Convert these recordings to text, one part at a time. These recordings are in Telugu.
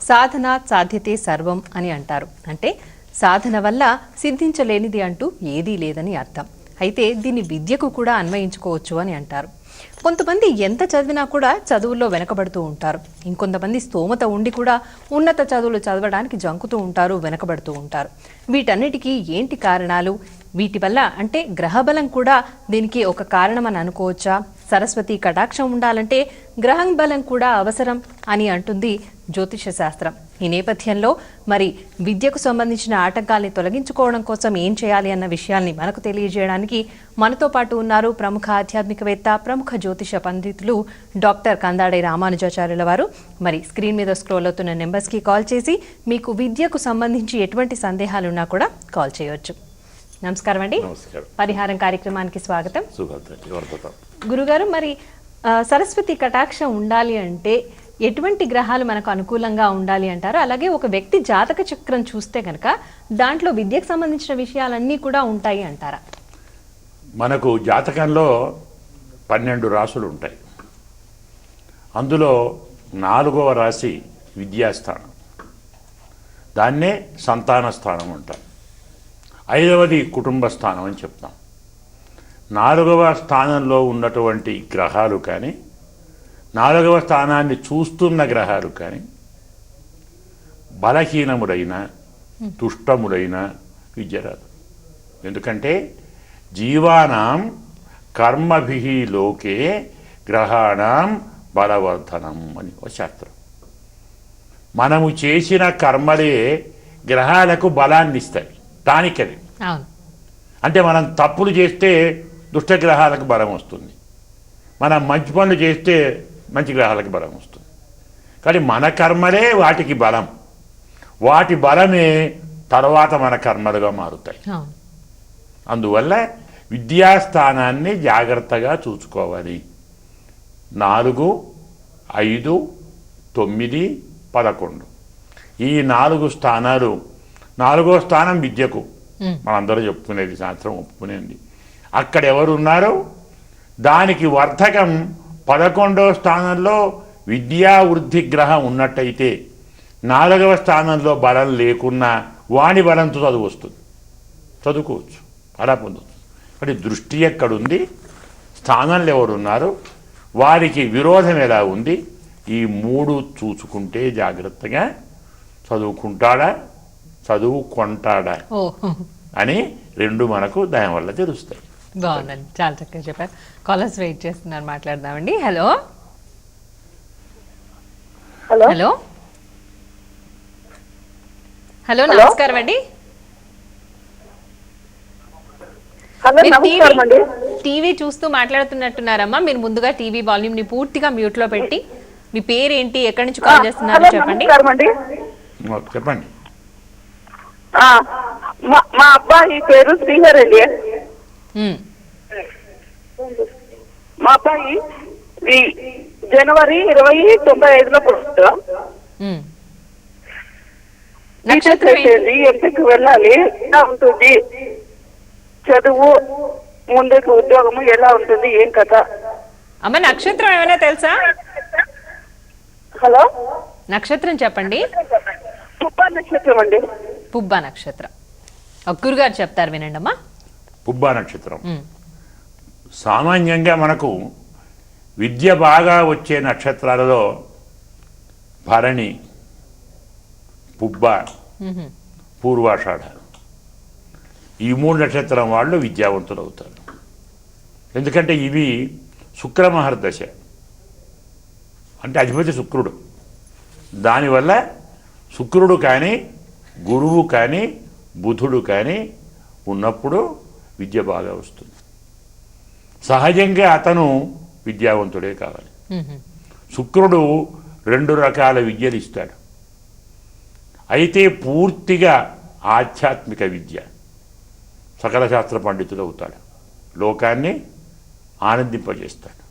సాధన సాధ్యతే సర్వం అని అంటారు. అంటే సాధన వల్ల సిద్ధించలేనిది అంటూ ఏదీ లేదని అర్థం. అయితే దీన్ని విద్యకు కూడా అన్వయించుకోవచ్చు అని అంటారు. కొంతమంది ఎంత చదివినా కూడా చదువుల్లో వెనకబడుతూ ఉంటారు. ఇంకొంతమంది స్తోమత ఉండి కూడా ఉన్నత చదువులు చదవడానికి జంకుతూ ఉంటారు, వెనకబడుతూ ఉంటారు. వీటన్నిటికీ ఏంటి కారణాలు? వీటి వల్ల అంటే గ్రహబలం కూడా దీనికి ఒక కారణం అని అనుకోవచ్చా? సరస్వతి కటాక్షం ఉండాలంటే గ్రహం బలం కూడా అవసరం అని అంటుంది జ్యోతిష శాస్త్రం. ఈ నేపథ్యంలో మరి విద్యకు సంబంధించిన ఆటంకాల్ని తొలగించుకోవడం కోసం ఏం చేయాలి అన్న విషయాల్ని మనకు తెలియజేయడానికి మనతో పాటు ఉన్నారు ప్రముఖ ఆధ్యాత్మికవేత్త, ప్రముఖ జ్యోతిష పండితులు డాక్టర్ కందాడై రామానుజాచార్యుల వారు. మరి స్క్రీన్ మీద స్క్రోల్ అవుతున్న నెంబర్స్కి కాల్ చేసి మీకు విద్యకు సంబంధించి ఎటువంటి సందేహాలున్నా కూడా కాల్ చేయవచ్చు. నమస్కారం అండి. పరిహారం కార్యక్రమానికి స్వాగతం. గురుగారు, మరి సరస్వతి కటాక్షం ఉండాలి అంటే ఎటువంటి గ్రహాలు మనకు అనుకూలంగా ఉండాలి అంటారు? అలాగే ఒక వ్యక్తి జాతక చక్రం చూస్తే కనుక దాంట్లో విద్యకు సంబంధించిన విషయాలన్నీ కూడా ఉంటాయి అంటారా? మనకు జాతకంలో 12 రాసులు ఉంటాయి. అందులో 4వ రాశి విద్యాస్థానం, దాన్నే సంతాన స్థానం అంటారు. 5వది కుటుంబ స్థానం అని చెప్తాం. 4వ స్థానంలో ఉన్నటువంటి గ్రహాలు కానీ, 4వ స్థానాన్ని చూస్తున్న గ్రహాలు కానీ బలహీనములైన, దుష్టములైన విద్య రాదు. ఎందుకంటే జీవానాం కర్మభిః లోకే గ్రహాణం బలవర్ధనం అని ఒక శాస్త్రం. మనము చేసిన కర్మలే గ్రహాలకు బలాన్ని ఇస్తాయి. దానికది అంటే మనం తప్పులు చేస్తే దుష్టగ్రహాలకు బలం వస్తుంది, మనం మంచి పనులు చేస్తే మంచి గ్రహాలకు బలం వస్తుంది. కానీ మన కర్మలే వాటికి బలం, వాటి బలమే తర్వాత మన కర్మలుగా మారుతాయి. అందువల్ల విద్యాస్థానాన్ని జాగ్రత్తగా చూసుకోవాలి. 4, 5, 9, 11 ఈ 4 స్థానాలు. 4వ స్థానం విద్యకు మనందరూ చెప్పుకునేది, శాస్త్రం ఒప్పుకునేది. అక్కడ ఎవరు ఉన్నారో దానికి వర్ధకం 11వ స్థానంలో విద్యా వృద్ధి గ్రహం ఉన్నట్టయితే 4వ స్థానంలో బలం లేకున్నా వాణి బలంతో చదువు వస్తుంది, చదువుకోవచ్చు, అలా పొందవచ్చు. అంటే దృష్టి ఎక్కడుంది, స్థానంలో ఎవరున్నారు, వారికి విరోధం ఎలా ఉంది, ఈ 3 చూసుకుంటే జాగ్రత్తగా చదువుకుంటాడా, చదువుకుంటాడా అని 2 మనకు దాని వల్ల తెలుస్తాయి. బాగుందండి, చాలా చక్కగా చెప్పారు. కాలర్స్ వెయిట్ చేస్తున్నారు, మాట్లాడదామండి. హలో హలో హలో హలో నమస్కారం అండి. టీవీ చూస్తూ మాట్లాడుతున్నట్టున్నారమ్మా. మీరు ముందుగా టీవీ వాల్యూమ్ ని పూర్తిగా మ్యూట్ లో పెట్టి మీ పేరేంటి, ఎక్కడి నుంచి కాల్ చేస్తున్నారు చెప్పండి. చెప్పండి. మా అబ్బాయి పేరు శ్రీహర్ అండి. మా అబ్బాయి జనవరి 2095లో పుట్టాడు. ఎంపీకి వెళ్ళాలి, ఎలా ఉంటుంది చదువు, ముందుకు ఉద్యోగము ఎలా ఉంటుంది, ఏం కథ? అమ్మ నక్షత్రం ఏమైనా తెలుసా? హలో, నక్షత్రం చెప్పండి. పుబ్బ నక్షత్రం అండి. పుబ్బ నక్షత్రం. గురుగారు చెప్తారు, వినండి అమ్మా. పుబ్బ నక్షత్రం సామాన్యంగా మనకు విద్య బాగా వచ్చే నక్షత్రాలలో భరణి, పుబ్బ, పూర్వాషాఢ ఈ 3 నక్షత్రం వాళ్ళు విద్యావంతులు అవుతారు. ఎందుకంటే ఇవి శుక్రమహర్దశ, అంటే అధిపతి శుక్రుడు. దానివల్ల శుక్రుడు కానీ, గురువు కానీ, బుధుడు కానీ ఉన్నప్పుడు విద్య బాగా వస్తుంది. సహజంగా అతను విద్యావంతుడే కావాలి. శుక్రుడు 2 రకాల విద్యలు ఇస్తాడు. అయితే పూర్తిగా ఆధ్యాత్మిక విద్య, సకల శాస్త్ర పండితుడు అవుతాడు, లోకాన్ని ఆనందింపజేస్తాడు.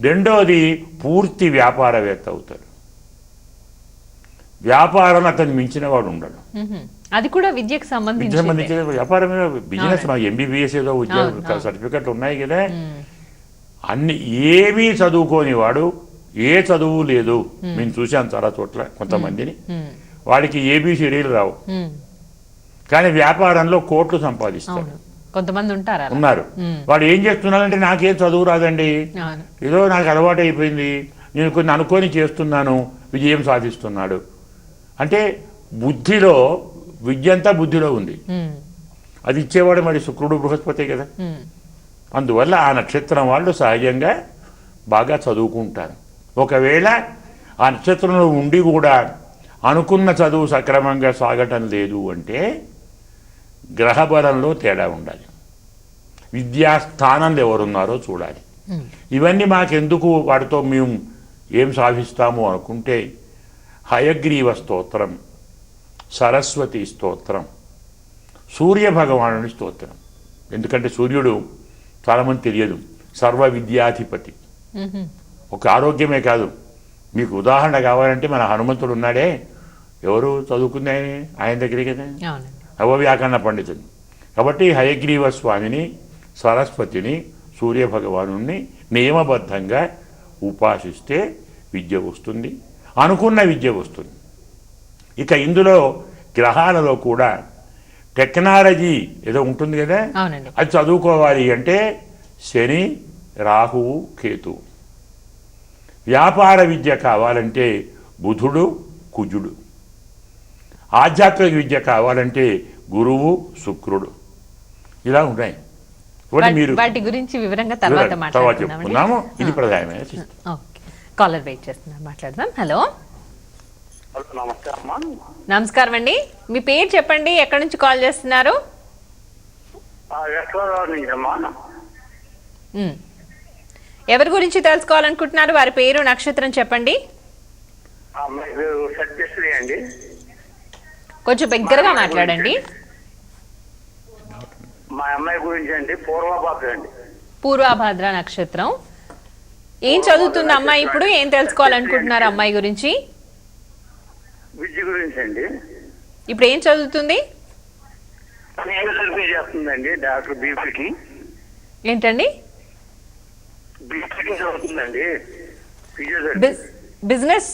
2వది పూర్తి వ్యాపారవేత్త అవుతాడు. వ్యాపారం అతను మించిన వాడు ఉండడు. అది కూడా విద్యకు సంబంధించిన వ్యాపారం, బిజినెస్. MBBS ఏదో ఉద్యోగ సర్టిఫికెట్లు ఉన్నాయి కదా. అన్ని ఏమీ చదువుకోని వాడు ఏ చదువు లేదు. మేము చూసాం చాలా చోట్ల కొంతమందిని, వాడికి ఏబిసిడీలు రావు, కానీ వ్యాపారంలో కోట్లు సంపాదిస్తారు. కొంతమంది ఉంటారు ఉన్నారు. వాడు ఏం చేస్తున్నాడంటే నాకేం చదువు రాదండి, ఏదో నాకు అలవాటు అయిపోయింది, నేను కొన్ని అనుకొని చేస్తున్నాను, విజయం సాధిస్తున్నాడు. అంటే బుద్ధిలో విద్య అంతా బుద్ధిలో ఉంది. అది ఇచ్చేవాడు మరి శుక్రుడు బృహస్పతి కదా. అందువల్ల ఆ నక్షత్రం వాళ్ళు సహజంగా బాగా చదువుకుంటారు. ఒకవేళ ఆ నక్షత్రంలో ఉండి కూడా అనుకున్న చదువు సక్రమంగా సాగటం లేదు అంటే గ్రహబలంలో తేడా ఉండాలి, విద్యాస్థానంలో ఎవరున్నారో చూడాలి. ఇవన్నీ మాకెందుకు, వాటితో మేము ఏం సాధిస్తాము అనుకుంటే హయగ్రీవ స్తోత్రం, సరస్వతి స్తోత్రం, సూర్య భగవానుని స్తోత్రం. ఎందుకంటే సూర్యుడు చాలామంది తెలియదు, సర్వ విద్యాధిపతి. ఒక ఆరోగ్యమే కాదు, మీకు ఉదాహరణ కావాలంటే మన హనుమంతుడు ఉన్నాడే, ఎవరు చదువుకుంది ఆయన దగ్గరే కదా, నవవ్యాకరణ పండితుడు. కాబట్టి హయగ్రీవ స్వామిని, సరస్వతిని, సూర్య భగవాను నియమబద్ధంగా ఉపాసిస్తే విద్య వస్తుంది, అనుకున్న విద్య వస్తుంది. ఇక ఇందులో గ్రహాలలో కూడా టెక్నాలజీ ఏదో ఉంటుంది కదా, అది చదువుకోవాలి అంటే శని, రాహువు, కేతువు. వ్యాపార విద్య కావాలంటే బుధుడు, కుజుడు. ఆధ్యాత్మిక విద్య కావాలంటే గురువు, శుక్రుడు. ఇలా ఉన్నాయి. వాటి గురించి వివరంగా తర్వాత చెప్పుకున్నాము. ఇది ప్రధానమైన కాలర్ వెయిట్ చేస్తున్నారు, మాట్లాడదాం. హలో, నమస్కారం అండి. మీ పేరు చెప్పండి, ఎక్కడి నుంచి కాల్ చేస్తున్నారు? ఎవరి గురించి తెలుసుకోవాలనుకుంటున్నారు? వారి పేరు, నక్షత్రం చెప్పండి. కొంచెం దగ్గరగా మాట్లాడండి. మా అమ్మాయి గురించి అండి, పూర్వభాద్ర అండి. పూర్వభాద్ర నక్షత్రం. ఏం చదువుతుంది అమ్మాయి ఇప్పుడు? ఏం తెలుసుకోవాలనుకుంటున్నారు అమ్మాయి గురించి? విద్య గురించి అండి. ఇప్పుడు ఏం చదువుతుంది? చేస్తుందండి డాక్టర్ బీపీకి. ఏంటండి? బీపీకి చదువుతుందండి. బిజినెస్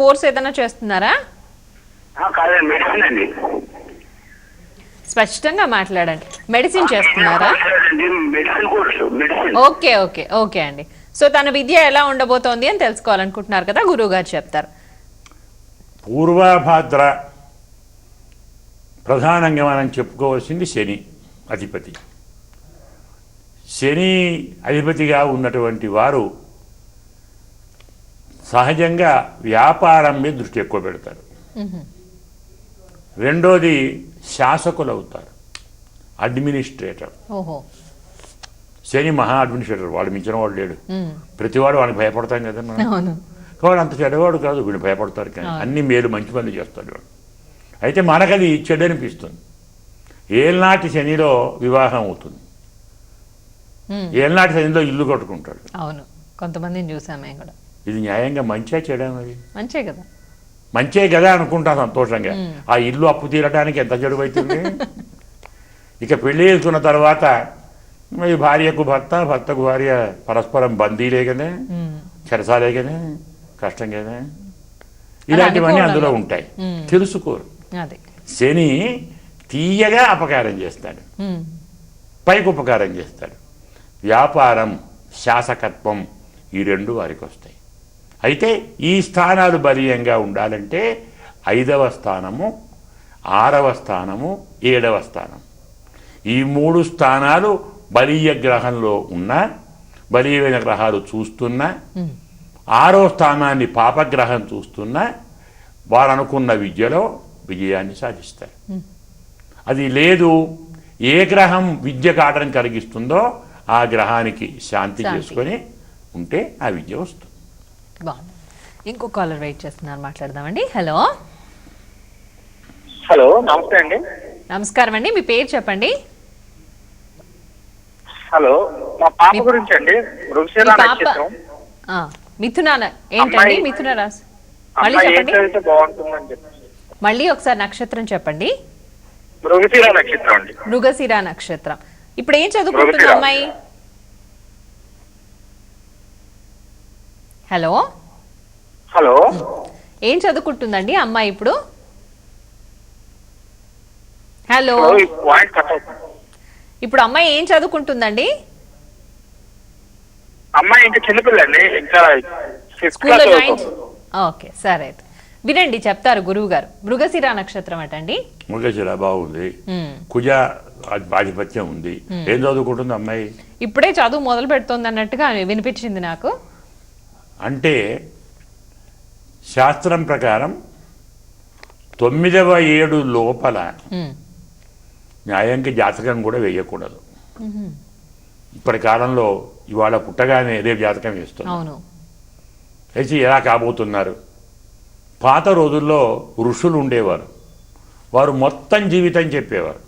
కోర్స్ ఏదైనా చేస్తున్నారా? కాదండి, మెడిసిన్ అండి. స్పష్టంగా మాట్లాడండి. మెడిసిన్ చేస్తున్నారా? ఓకే ఓకే ఓకే అండి. సో తన విద్య ఎలా ఉండబోతోంది అని తెలుసుకోవాలనుకుంటున్నారు కదా, గురువు గారు చెప్తారు. పూర్వభాద్ర ప్రధానంగా మనం చెప్పుకోవాల్సింది శని అధిపతి. శని అధిపతిగా ఉన్నటువంటి వారు సహజంగా వ్యాపారం మీద దృష్టి ఎక్కువ పెడతారు. రెండోది శాసకులు అవుతారు, అడ్మినిస్ట్రేటర్. శని మహా అడ్మినిస్ట్రేటర్, వాడు మించిన వాడు లేడు. ప్రతివాడు వాడికి భయపడతాం కదా మనం. వాడు అంత చెడ్డవాడు కాదు, వీళ్ళు భయపడతారు, కానీ అన్ని మేలు మంచి పనులు చేస్తాడు వాడు. అయితే మనకది చెడు అనిపిస్తుంది. ఏళ్ళనాటి శనిలో వివాహం అవుతుంది, ఏళ్ళనాటి శనిలో ఇల్లు కట్టుకుంటాడు. అవును, కొంతమందిని చూసామే కూడా. ఇది న్యాయంగా మంచిగా చెడా? మరి మంచే కదా, మంచే కదా అనుకుంటా సంతోషంగా. ఆ ఇల్లు అప్పు తీరడానికి ఎంత చెడు అవుతుంది. ఇక పెళ్లి చేసుకున్న తర్వాత మరి భార్యకు భర్త, భర్తకు భార్య పరస్పరం బందీలే కదా, చెరసాలే కదా, కష్టం కదా. ఇలాంటివన్నీ అందులో ఉంటాయి, తెలుసుకోరు. శని తీయగా అపకారం చేస్తాడు, పైకి ఉపకారం చేస్తాడు. వ్యాపారం, శాసకత్వం ఈ రెండు వారికి వస్తాయి. అయితే ఈ స్థానాలు బలీయంగా ఉండాలంటే 5వ స్థానము, 6వ స్థానము, 7వ స్థానం, ఈ 3 స్థానాలు బలీయ గ్రహంలో ఉన్న, బలీయమైన గ్రహాలు చూస్తున్నా, 6వ స్థానాన్ని పాపగ్రహం చూస్తున్నా వారు అనుకున్న విద్యలో విజయాన్ని సాధిస్తారు. అది లేదు, ఏ గ్రహం విద్యకు ఆటం కలిగిస్తుందో ఆ గ్రహానికి శాంతి చేసుకొని ఉంటే ఆ విద్య వస్తుంది. బాగుంది. ఇంకో కాలర్ వెయిట్ చేస్తున్నారు, మాట్లాడదామండి. హలో, హలో, నమస్తే అండి. నమస్కారం అండి. మీ పేరు చెప్పండి. హలో, మా పాప గురించి అండి. మిథున ఏంటండి? మిథున రాశి. మళ్ళీ చెప్పండి, మళ్ళీ ఒకసారి నక్షత్రం చెప్పండి. మృగశిర నక్షత్రం అండి. మృగశిర నక్షత్రం. ఇప్పుడు ఏం చదువుకుంటుంది అమ్మాయి? హలో, హలో ఏం చదువుకుంటుందండి అమ్మాయి ఇప్పుడు? హలో, హలో ఈ పాయింట్ కట్ అవుతుంది. ఇప్పుడు అమ్మాయి ఏం చదువుకుంటుందండి? అమ్మాయి ఇంకా చిన్నపిల్ల అండి, ఇంకా ఫిఫ్త్ స్కూల్లో క్లాస్ జాయిన్. చదువుతుంది. ఓకే, సరే అయితే వినండి, చెప్తారు గురువు గారు. మృగశిర నక్షత్రం అటండి. మృగశిర బాగుంది, కుజ ఆధిపత్యం ఉంది. ఏం చదువుకుంటుంది అమ్మాయి? ఇప్పుడే చదువు మొదలు పెడుతోంది అన్నట్టుగా వినిపించింది నాకు. అంటే శాస్త్రం ప్రకారం 9వ ఏడు లోపల ఉమ్, న్యాయంకి జాతకం కూడా వేయకూడదు. ఇప్పటి కాలంలో ఇవాళ పుట్టగానే రేపు జాతకం వేస్తుంది. అవును. వేసి ఎలా కాబోతున్నారు? పాత రోజుల్లో ఋషులు ఉండేవారు, వారు మొత్తం జీవితం చెప్పేవారు.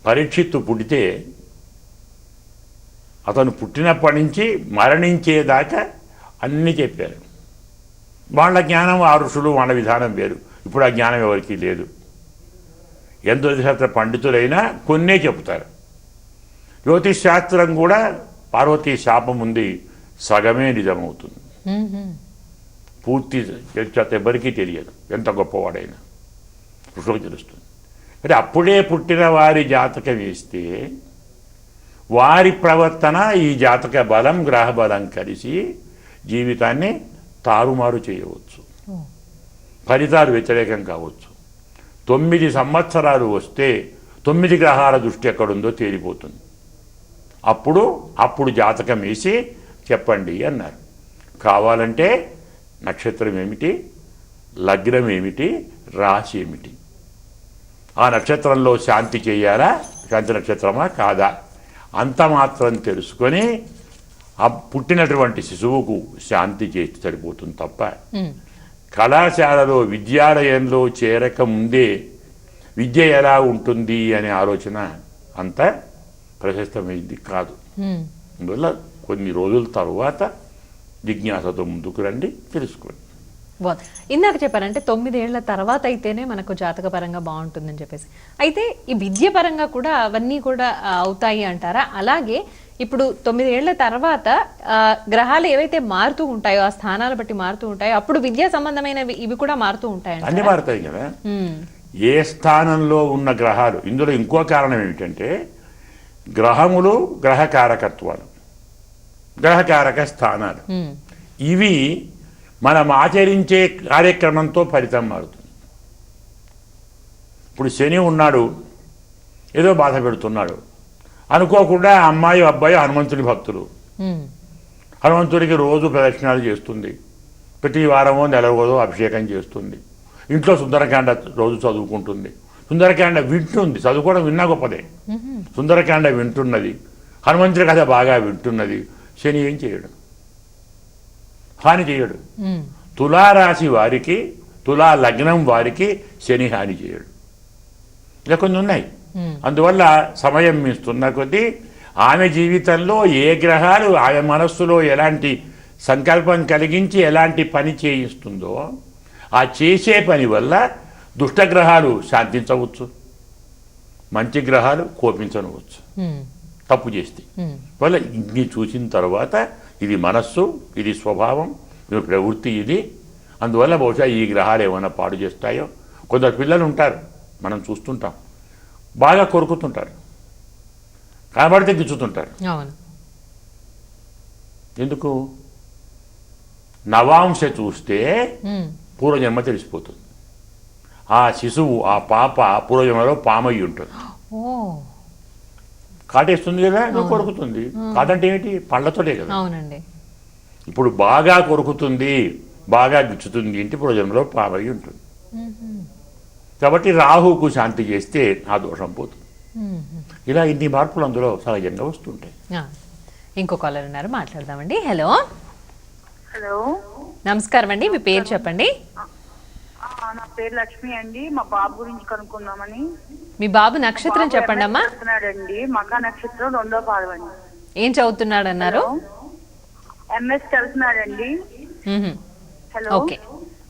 పరీక్షిత్తు పుడితే అతను పుట్టినప్పటి నుంచి మరణించేదాకా అన్నీ చెప్పారు. వాళ్ళ జ్ఞానం ఆ ఋషులు, వాళ్ళ విధానం వేరు. ఇప్పుడు ఆ జ్ఞానం ఎవరికీ లేదు. ఎంతో శాస్త్ర పండితులైనా కొన్నే చెబుతారు. జ్యోతిష్ శాస్త్రం కూడా పార్వతీ శాపం ఉంది, సగమే నిజమవుతుంది. పూర్తి ఎవరికీ తెలియదు, ఎంత గొప్పవాడైనా ఋషులకు తెలుస్తుంది. అంటే అప్పుడే పుట్టిన వారి జాతకం వేస్తే వారి ప్రవర్తన, ఈ జాతక బలం, గ్రహ బలం కలిసి జీవితాన్ని తారుమారు చేయవచ్చు, ఫలితాలు వ్యతిరేకం కావచ్చు. 9 సంవత్సరాలు వస్తే 9 గ్రహాల దృష్టి ఎక్కడుందో తేలిపోతుంది. అప్పుడు జాతకం వేసి చెప్పండి అన్నారు. కావాలంటే నక్షత్రం ఏమిటి, లగ్నం ఏమిటి, రాశి ఏమిటి, ఆ నక్షత్రంలో శాంతి చేయాలా, శాంతి నక్షత్రమా కాదా, అంత మాత్రం తెలుసుకొని ఆ పుట్టినటువంటి శిశువుకు శాంతి చేసి సరిపోతుంది తప్ప కళాశాలలో, విద్యాలయంలో చేరక ముందే విద్య ఎలా ఉంటుంది అనే ఆలోచన అంత ప్రశస్తమైంది కాదు. అందువల్ల కొన్ని రోజుల తరువాత జిజ్ఞాసతో ముందుకు రండి, తెలుసుకోండి. ఇందాక చెప్పారంటే 9 ఏళ్ల తర్వాత అయితేనే మనకు జాతక పరంగా బాగుంటుందని చెప్పేసి. అయితే ఈ విద్య పరంగా కూడా అవన్నీ కూడా అవుతాయి అంటారా? అలాగే ఇప్పుడు 9 ఏళ్ల తర్వాత గ్రహాలు ఏవైతే మారుతూ ఉంటాయో, ఆ స్థానాలు బట్టి మారుతూ ఉంటాయో, అప్పుడు విద్యా సంబంధమైనవి ఇవి కూడా మారుతూ ఉంటాయి. అన్ని మారుతాయి కదా. ఏ స్థానంలో ఉన్న గ్రహాలు, ఇందులో ఇంకో కారణం ఏమిటంటే గ్రహములు, గ్రహకారకత్వాలు, గ్రహకారక స్థానాలు, ఇవి మనం ఆచరించే కార్యక్రమంతో ఫలితం మారుతుంది. ఇప్పుడు శని ఉన్నాడు, ఏదో బాధ పెడుతున్నాడు, అనుకోకుండా అమ్మాయి అబ్బాయి హనుమంతుని భక్తులు, హనుమంతుడికి రోజు ప్రదక్షిణాలు చేస్తుంది, ప్రతి వారమో నెలవో అభిషేకం చేస్తుంది, ఇంట్లో సుందరకాండ రోజు చదువుకుంటుంది, సుందరకాండ వింటుంది, చదువుకోవడం విన్నా గొప్పదే, సుందరకాండ వింటున్నది, హనుమంతుడి కథ బాగా వింటున్నది. శని ఏం చేయడు, హాని చేయడు. తులారాశి వారికి, తులా లగ్నం వారికి శని హాని చేయడు. ఇలా కొన్ని ఉన్నాయి. అందువల్ల సమయం ఇస్తున్న కొద్దీ ఆమె జీవితంలో ఏ గ్రహాలు ఆమె మనస్సులో ఎలాంటి సంకల్పం కలిగించి ఎలాంటి పని చేయిస్తుందో ఆ చేసే పని వల్ల దుష్టగ్రహాలు శాంతించవచ్చు, మంచి గ్రహాలు కోపించవచ్చు తప్పు చేస్తే. వల్ల ఇన్ని చూసిన తర్వాత ఇది మనస్సు, ఇది స్వభావం, ఇది ప్రవృత్తి, ఇది అందువల్ల బహుశా ఈ గ్రహాలు ఏమైనా పాడు చేస్తాయో. కొందరు పిల్లలు ఉంటారు, మనం చూస్తుంటాం, బాగా కొరుకుతుంటారు, కనబడితే గిచ్చుతుంటారు. ఎందుకు? నవాంశ చూస్తే పూర్వజన్మ తెలిసిపోతుంది. ఆ శిశువు, ఆ పాప పూర్వజన్మలో పామయ్యి ఉంటుంది, కాటేస్తుంది కదా, నువ్వు కొరుకుతుంది. కాదంటే ఏమిటి? పళ్ళతోటే కదా. అవునండి. ఇప్పుడు బాగా కొరుకుతుంది, బాగా గిచ్చుతుంది, ఇంటి పూర్వజన్మలో పామయ్యి ఉంటుంది. కాబట్టి రాహుకు శాంతి చేస్తే ఆ దోషం పోతుంది. ఇలా ఇన్ని మార్పులు అందులో సహజంగా వస్తుంటాయి. ఇంకో కాలర్ ఉన్నారు, మాట్లాడదామండి. హలో హలో, నమస్కారం అండి, మీ పేరు చెప్పండి. నా పేరు లక్ష్మి అండి. మా బాబు గురించి కనుక్కుందామని. మీ బాబు నక్షత్రం చెప్పండి అమ్మా. చదువుతున్నాడండి, మకా నక్షత్రం 2వ పాదం అండి. ఏం చదువుతున్నాడు అన్నారు? ఎంఎస్ చదువుతున్నాడండి. హలో, ఓకే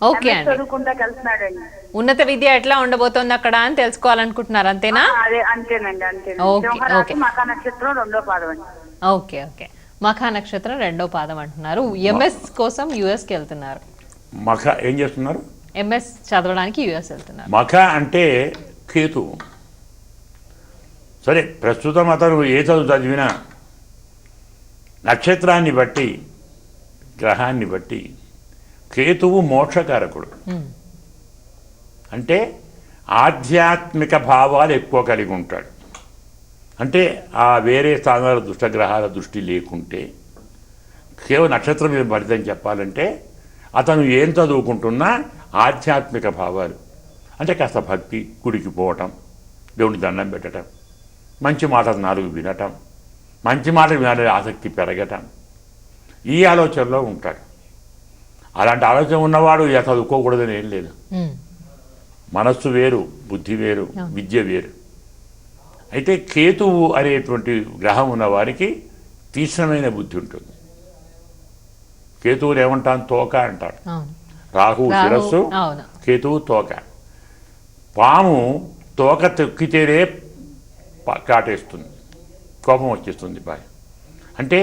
ఓకే అండి. చదువుకుంటా వెళ్తున్నాడండి. ఉన్నత విద్య ఎట్లా ఉండబోతోంది అక్కడ అని తెలుసుకోవాలనుకుంటున్నారు, అంతేనా? అదే అంతేనండి, అంతే. Okay okay. మకా నక్షత్రం 2వ పాదం అండి. Okay okay. మఖా నక్షత్రం 2వ పాదం అంటున్నారు. ఎంఎస్ కోసం యుఎస్కి వెళ్తున్నారు. మఖ ఏం చేస్తున్నారు? ఎంఎస్ చదవడానికి యుఎస్ వెళ్తున్నారు. మఖ అంటే కేతు. సరే, ప్రస్తుతం అతను ఏ చదువు చదివినా నక్షత్రాన్ని బట్టి, గ్రహాన్ని బట్టి కేతువు మోక్షకారకుడు. అంటే ఆధ్యాత్మిక భావాలు ఎక్కువ కలిగి ఉంటాడు. అంటే ఆ వేరే స్థానాల దుష్టగ్రహాల దృష్టి లేకుంటే కేవలం నక్షత్రం మీద ఫలితం చెప్పాలంటే అతను ఏం చదువుకుంటున్నా ఆధ్యాత్మిక భావాలు అంటే కాస్త భక్తి, గుడికి పోవటం, దేవుని దండం పెట్టడం, మంచి మాటలు 4 వినటం, మంచి మాటలు వినాలని ఆసక్తి పెరగటం, ఈ ఆలోచనలో ఉంటాడు. అలాంటి ఆలోచన ఉన్నవాడు ఇలా చదువుకోకూడదని ఏం లేదు. మనస్సు వేరు, బుద్ధి వేరు, విద్య వేరు. అయితే కేతువు అనేటువంటి గ్రహం ఉన్న వారికి తీక్ష్ణమైన బుద్ధి ఉంటుంది. కేతువుని ఏమంటాను? తోక అంటాడు. రాహు శిరస్సు, కేతువు తోక. పాము తోక తొక్కితేనే కాటేస్తుంది, కోపం వచ్చేస్తుంది బాగా. అంటే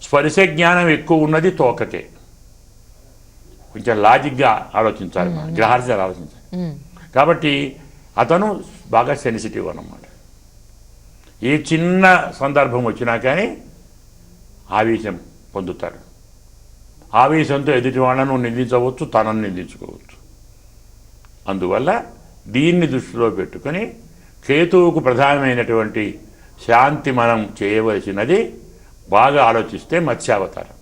స్పర్శ జ్ఞానం ఎక్కువ ఉన్నది తోకకే. కొంచెం లాజిక్గా ఆలోచించాలి, గ్రహార్థాలు ఆలోచించాలి. కాబట్టి అతను బాగా సెన్సిటివ్ అన్నమాట. ఏ చిన్న సందర్భం వచ్చినా కానీ ఆవేశం పొందుతారు. ఆవేశంతో ఎదుటి వాళ్ళను నిందించవచ్చు, తనను నిందించుకోవచ్చు. అందువల్ల దీన్ని దృష్టిలో పెట్టుకొని కేతువుకు ప్రధానమైనటువంటి శాంతి మనం చేయవలసినది బాగా ఆలోచిస్తే మత్స్యావతారం,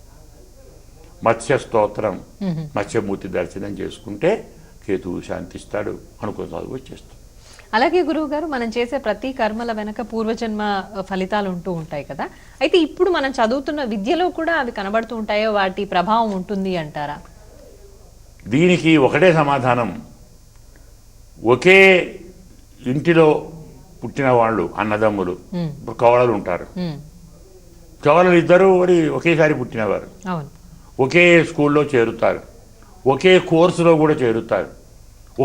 మత్స్య స్తోత్రం, మత్స్యమూర్తి దర్శనం చేసుకుంటే కేతువు శాంతిస్తాడు, అనుకున్న చదువు వచ్చేస్తుంది. అలాగే గురువు గారు, మనం చేసే ప్రతి కర్మల వెనక పూర్వజన్మ ఫలితాలు ఉంటూ ఉంటాయి కదా. అయితే ఇప్పుడు మనం చదువుతున్న విద్యలో కూడా అవి కనబడుతూ ఉంటాయో, వాటి ప్రభావం ఉంటుంది అంటారా? దీనికి ఒకటే సమాధానం. ఒకే ఇంటిలో పుట్టిన వాళ్ళు అన్నదమ్ములు, ఇప్పుడు కవలలు ఉంటారు. కవలలు ఇద్దరు ఒకేసారి పుట్టినవారు, ఒకే స్కూల్లో చేరుతారు, ఒకే కోర్సులో కూడా చేరుతారు,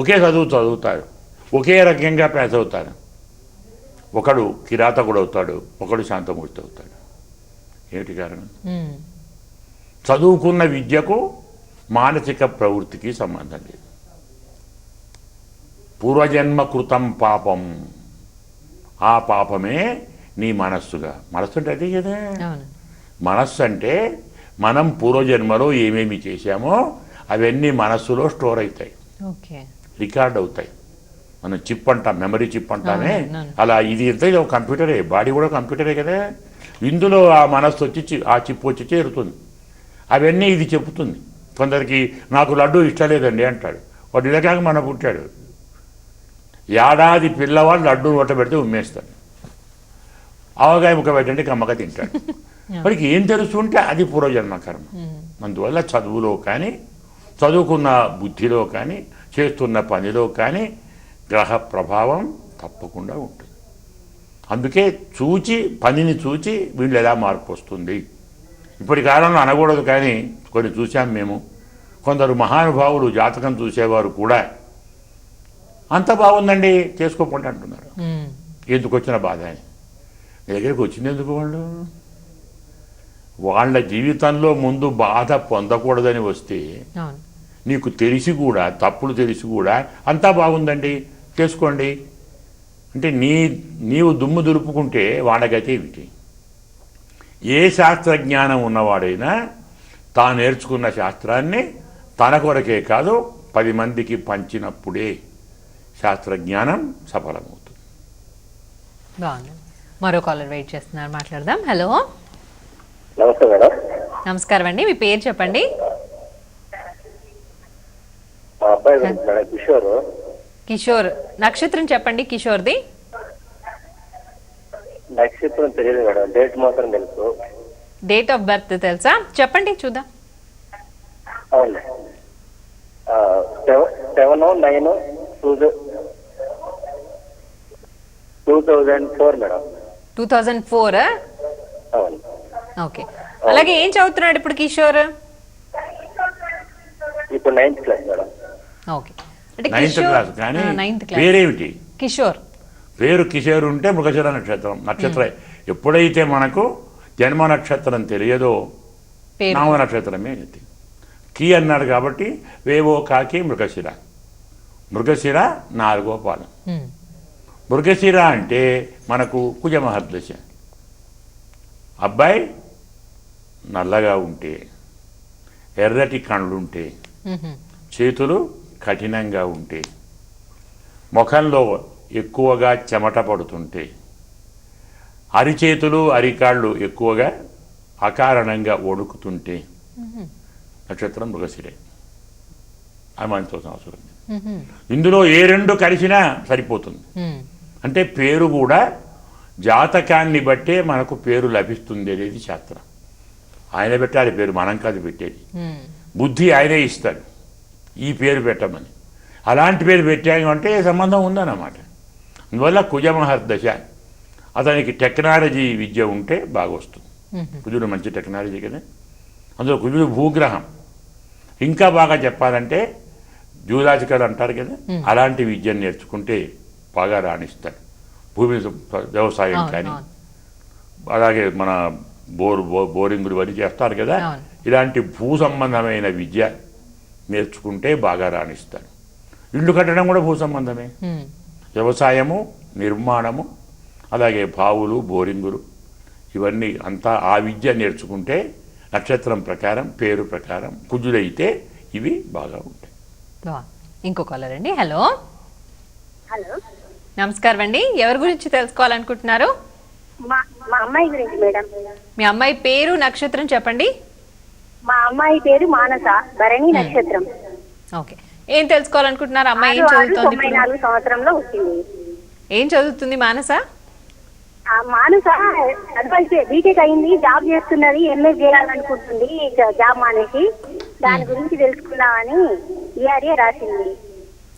ఒకే చదువు చదువుతారు, ఒకే రకంగా పాస్ అవుతారు. ఒకడు కిరాతకుడు అవుతాడు, ఒకడు శాంతమూర్తి అవుతాడు. ఏమిటి కారణం? చదువుకున్న విద్యకు మానసిక ప్రవృత్తికి సంబంధం లేదు. పూర్వజన్మ కృతం పాపం, ఆ పాపమే నీ మనస్సుగా. మనస్సు అంటే అదే కదా. మనస్సు అంటే మనం పూర్వజన్మలో ఏమేమి చేశామో అవన్నీ మనస్సులో స్టోర్ అవుతాయి, రికార్డ్ అవుతాయి. మనం చిప్ అంటాం, మెమరీ చిప్ అంటామే. అలా ఇది ఎంత ఒక కంప్యూటరే, బాడీ కూడా కంప్యూటరే కదా. ఇందులో ఆ మనస్సు వచ్చి ఆ చిప్ వచ్చి చేరుతుంది. అవన్నీ ఇది చెబుతుంది. కొందరికి నాకు లడ్డు ఇష్టం లేదండి అంటాడు, వాడు ఇలాగ మన పుట్టాడు. ఏడాది పిల్లవాడు లడ్డు నోట పెడితే ఉమ్మేస్తాడు, ఆవగాయ ముక్క పెట్టండి కమ్మగా తింటాడు. వాడికి ఏం తెలుస్తుంటే అది పూర్వజన్మ కర్మ. అందువల్ల చదువులో కానీ, చదువుకున్న బుద్ధిలో కానీ, చేస్తున్న పనిలో కానీ గ్రహ ప్రభావం తప్పకుండా ఉంటుంది. అందుకే పనిని చూచి వీళ్ళు ఎలా మార్పు వస్తుంది. ఇప్పటి కాలంలో అనకూడదు కానీ కొన్ని చూసాం మేము. కొందరు మహానుభావులు జాతకం చూసేవారు కూడా అంత బాగుందండి చేసుకోకుండా అంటున్నారు. ఎందుకు వచ్చిన బాధ అని. మీ దగ్గరికి వచ్చింది ఎందుకు? వాళ్ళ జీవితంలో ముందు బాధ పొందకూడదని వస్తే నీకు తెలిసి కూడా, తప్పులు తెలిసి కూడా అంతా బాగుందండి చేసుకోండి అంటే నీవు దుమ్ము దులుపుకుంటే వాళ్ళకైతే ఏమిటి? ఏ శాస్త్రజ్ఞానం ఉన్నవాడైనా తాను నేర్చుకున్న శాస్త్రాన్ని తన కొరకే కాదు 10 మందికి పంచినప్పుడే శాస్త్రజ్ఞానం సఫలమవుతుంది. బాగుంది. మరో కాలర్ వెయిట్ చేస్తున్నారు, మాట్లాడదాం. హలో, నమస్తే మేడం. నమస్కారం అండి, మీ పేరు చెప్పండి. మా అబ్బాయి మేడం కిషోర్. కిషోర్, నక్షత్రం చెప్పండి కిషోర్ది. నక్షత్రం తెలియదు మేడం, డేట్ మాత్రం తెలుసు. డేట్ ఆఫ్ బర్త్ తెలుసా? చెప్పండి చూద్దాం. అవును, 7/9/2004 మేడం. 2004? అవును. ఓకే. అలాగే ఏం చదువుతున్నాడు ఇప్పుడు కిషోర్? ఇప్పుడు 9th క్లాస్ మేడం. ఓకే. అంటే 9th క్లాస్. కానీ 9th క్లాస్. పేరేమిటి? కిషోర్. పేరు కిషోర్ ఉంటే మృగశిర నక్షత్రం. ఎప్పుడైతే మనకు జన్మ నక్షత్రం తెలియదో పేరు నామ నక్షత్రమే గతి. కీ అన్నాడు కాబట్టి వేవో కాకి మృగశిర. మృగశిర 4వ పాదం. ఉమ్, మృగశిర అంటే మనకు కుజమహర్దశ. అబ్బాయి నల్లగా ఉంటే, ఎర్రటి కళ్ళుంటే, ఉహు, చేతులు కఠినంగా ఉంటే, ముఖంలో ఎక్కువగా చెమట పడుతుంటే, అరిచేతులు అరికాళ్ళు ఎక్కువగా అకారణంగా వణుకుతుంటే నక్షత్రం మృగశిరే. అనుమానించవలసిన అవసరం లేదు. ఉహు, ఇందులో ఏ 2 కలిసినా సరిపోతుంది. ఉమ్, అంటే పేరు కూడా జాతకాన్ని బట్టే మనకు పేరు లభిస్తుంది అనేది శాస్త్రం. ఆయన పెట్టాలి పేరు, మనం కాదు పెట్టేది. ఉమ్, బుద్ధి ఆయనే ఇస్తాడు ఈ పేరు పెట్టమని. అలాంటి పేరు పెట్టాము అంటే సంబంధం ఉందన్నమాట. అందువల్ల కుజమహర్దశ. అతనికి టెక్నాలజీ విద్య ఉంటే బాగా వస్తుంది. ఉహు, కుజుడు మంచి టెక్నాలజీ కదా. అందులో కుజుడు భూగ్రహం. ఇంకా బాగా చెప్పాలంటే జూలాజికల్ అంటారు కదా, అలాంటి విద్యను నేర్చుకుంటే బాగా రాణిస్తాడు. భూమి వ్యవసాయం అవును, కానీ, అవును. అలాగే మన బోరింగులు వరి చేస్తారు కదా, అవును. ఇలాంటి భూ సంబంధమైన విద్య నేర్చుకుంటే బాగా రాణిస్తాడు. ఇల్లు కట్టడం కూడా భూ సంబంధమే. ఉమ్, వ్యవసాయము, నిర్మాణము, అలాగే బావులు, బోరింగులు, ఇవన్నీ అంతా ఆ విద్య నేర్చుకుంటే నక్షత్రం ప్రకారం పేరు ప్రకారం కుజుడైతే ఇవి బాగా ఉంటాయి. బాగుంది. ఇంకో కాలర్ అండి. హలో, హలో, నమస్కారం అండి. ఎవరి గురించి తెలుసుకోవాలనుకుంటున్నారు? మా మా అమ్మాయి గురించి మేడం. మీ అమ్మాయి పేరు నక్షత్రం చెప్పండి. మా అమ్మాయి పేరు మానస, భరణి నక్షత్రం. ఓకే, ఏం తెలుసుకోవాలనుకుంటున్నారు? అమ్మాయి ఏం చదువుతోంది ఇప్పుడు? 94 సంవత్సరంలో వచ్చింది. ఏం చదువుతుంది మానస? ఆ మానస బీటెక్ అయింది, జాబ్ చేస్తున్నది, ఎంఏ చేయాలనుకుంటుంది. జాబ్ మానేసి దాని గురించి తెలుసుకుందామని ఈఆర్ఏ రాసింది.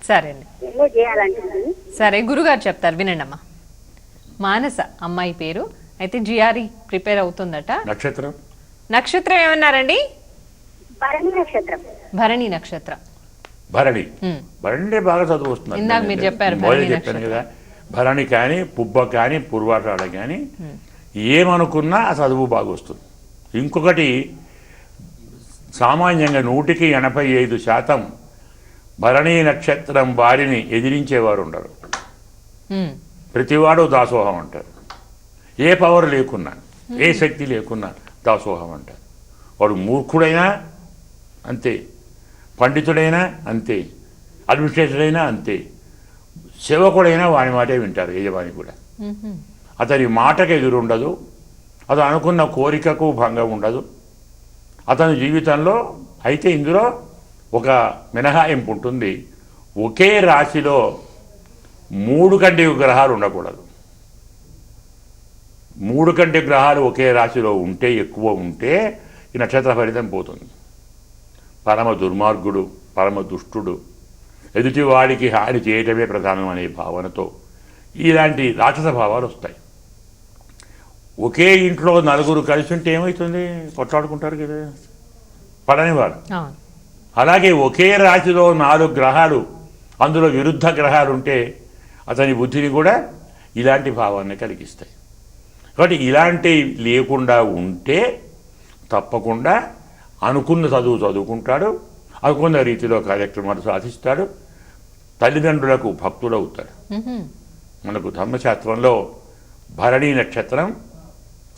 సరే అండి, ఎంఏ చేయాలంటుంది. సరే గురుగారు చెప్తారు వినండి అమ్మా. మానస అమ్మాయి పేరు. అయితే జిఆర్ఈ ప్రిపేర్ అవుతుందట. నక్షత్రం నక్షత్రం ఏమన్నారండి? భరణి నక్షత్రం. భరణి నక్షత్రం. భరణి. ఉమ్, భరణి బాగా చదువు వస్తుంది. ఇందాక మీరు చెప్పారు మొదలు భరణి చెప్పాను నక్షత్రం. కదా. భరణి కానీ, పుబ్బ కానీ, పూర్వాషాఢ కానీ ఏమనుకున్నా ఆ చదువు బాగా వస్తుంది. ఇంకొకటి, సామాన్యంగా 185% భరణీ నక్షత్రం వారిని ఎదిరించేవారు ఉండరు. ఉమ్, ప్రతివాడు దాసోహం అంటారు. ఏ పవర్ లేకున్నా, ఏ శక్తి లేకున్నా దాసోహం అంటారు. వాడు మూర్ఖుడైనా అంతే, పండితుడైనా అంతే, అడ్మినిస్ట్రేటర్ అయినా అంతే, సేవకుడైనా వాని మాటే వింటారు యజమాని కూడా. ఉహు, అతని మాటకు ఎదురుండదు, అతను అనుకున్న కోరికకు భంగం ఉండదు అతని జీవితంలో. అయితే ఇందులో ఒక మినహాయింపు ఉంటుంది. ఒకే రాశిలో 3 కంటే గ్రహాలు ఉండకూడదు. 3 కంటే గ్రహాలు ఒకే రాశిలో ఉంటే, ఎక్కువ ఉంటే ఈ నక్షత్ర ఫలితం పోతుంది. పరమ దుర్మార్గుడు, పరమ దుష్టుడు, ఎదుటివాడికి హాని చేయటమే ప్రధానం అనే భావనతో ఇలాంటి రాక్షస భావాలు వస్తాయి. ఒకే ఇంట్లో 4 కలిసి ఉంటే ఏమవుతుంది? కొట్లాడుకుంటారు కదా, పడనివారు. అవును. అలాగే ఒకే రాశిలో 4 గ్రహాలు, అందులో విరుద్ధ గ్రహాలు ఉంటే అతని బుద్ధిని కూడా ఇలాంటి భావాన్ని కలిగిస్తాయి. కాబట్టి ఇలాంటి లేకుండా ఉంటే తప్పకుండా అనుకున్న చదువు చదువుకుంటాడు, అనుకున్న రీతిలో కార్యక్రమాలు సాధిస్తాడు, తల్లిదండ్రులకు భక్తుడవుతాడు. ఉహు, మనకు ధర్మశాస్త్రంలో భరణీ నక్షత్రం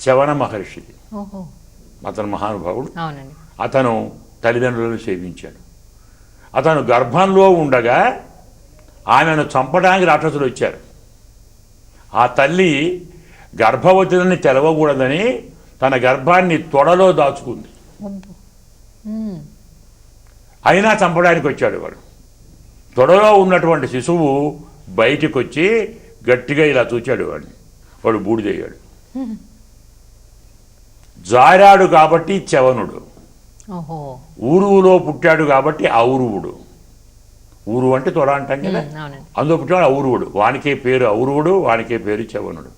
చవన మహర్షిది. ఓహో, అతను మహానుభావుడు. అవునండి. అతను తల్లిదండ్రులను సేవించాడు. అతను గర్భంలో ఉండగా ఆమెను చంపడానికి రాక్షసులు వచ్చారు. ఆ తల్లి గర్భవతులని తెలవకూడదని తన గర్భాన్ని తొడలో దాచుకుంది. అబ్బో. ఉమ్, అయినా చంపడానికి వచ్చాడు వాడు. తొడలో ఉన్నటువంటి శిశువు బయటికి వచ్చి గట్టిగా ఇలా చూచాడు వాడిని. వాడు బూడిదయ్యాడు. జారాడు కాబట్టి చవనుడు, ఓహో, ఊరువులో పుట్టాడు కాబట్టి ఔరువుడు. ఊరు అంటే తొడ అంటాం కదా, అవునండి. అందులో పుట్టాడు ఔరువుడు. వానికే పేరు ఔరువుడు, వానికే పేరు చవనుడు.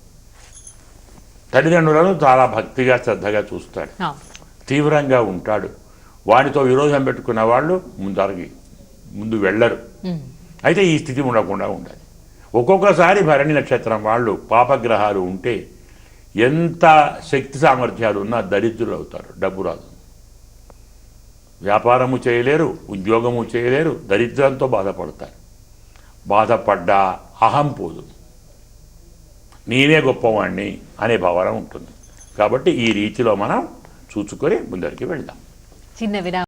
తల్లిదండ్రులను చాలా భక్తిగా శ్రద్ధగా చూస్తాడు, అవును. తీవ్రంగా ఉంటాడు. వానితో విరోధం పెట్టుకున్న వాళ్ళు ముందు వెళ్ళరు. ఉమ్, అయితే ఈ స్థితి ఉండకుండా ఉండాలి. ఒక్కొక్కసారి భరణి నక్షత్రం వాళ్ళు పాపగ్రహాలు ఉంటే ఎంత శక్తి సామర్థ్యాలు ఉన్నా దరిద్రులు అవుతారు, డబ్బు రాదు. వ్యాపారము చేయలేరు, ఉద్యోగము చేయలేరు, దరిద్రంతో బాధపడతారు. బాధపడ్డా అహం పోదు, నేనే గొప్పవాణ్ణి అనే భావన ఉంటుంది. కాబట్టి ఈ రీతిలో మనం చూసుకొని ముందరికి వెళ్దాం. చిన్న విరామం.